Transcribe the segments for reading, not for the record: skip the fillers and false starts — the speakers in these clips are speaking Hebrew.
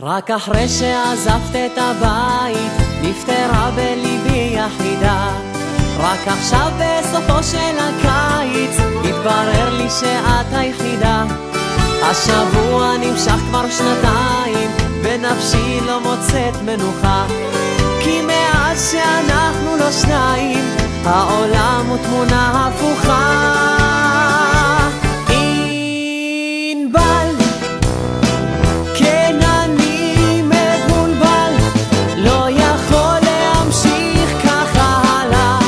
רק אחרי שעזבת את הבית נפטרה בליבי יחידה. רק עכשיו בסופו של הקיץ התברר לי שאת היחידה. השבוע נמשך כבר שנתיים ונפשי לא מוצאת מנוחה, כי מאז שאנחנו לא שניים העולם הוא תמונה הפוכה. ענבל, כן אני מבולבל, לא יכול להמשיך ככה הלאה.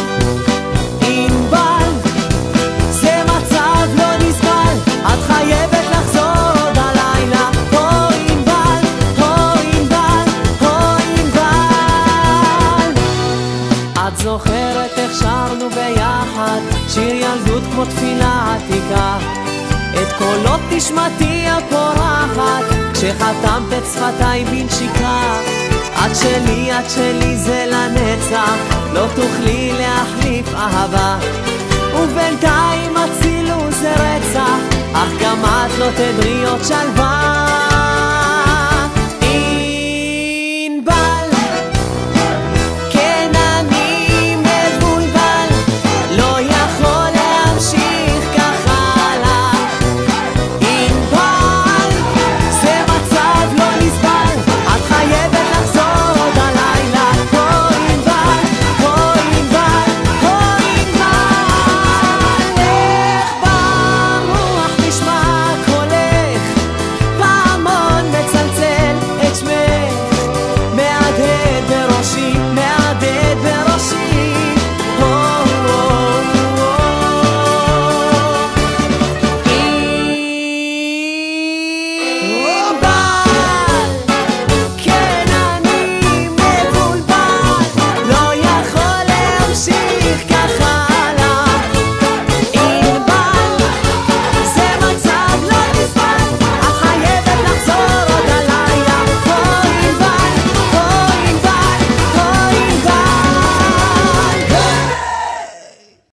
ענבל, זה מצב לא נסבל, את חייבת לחזור עוד הלילה. ענבל, ענבל, ענבל, את זוכרת איך שרנו ביחד שיר ילדות כמו תפילה עתיקה, את קולות נשמתי הפורחת כשחתמת את שפתיי בנשיקה. את שלי זה לנצח, לא תוכלי להחליף אהבה, ובינתיים הצילו זה רצח, אך גם את לא תדרי עוד שלווה.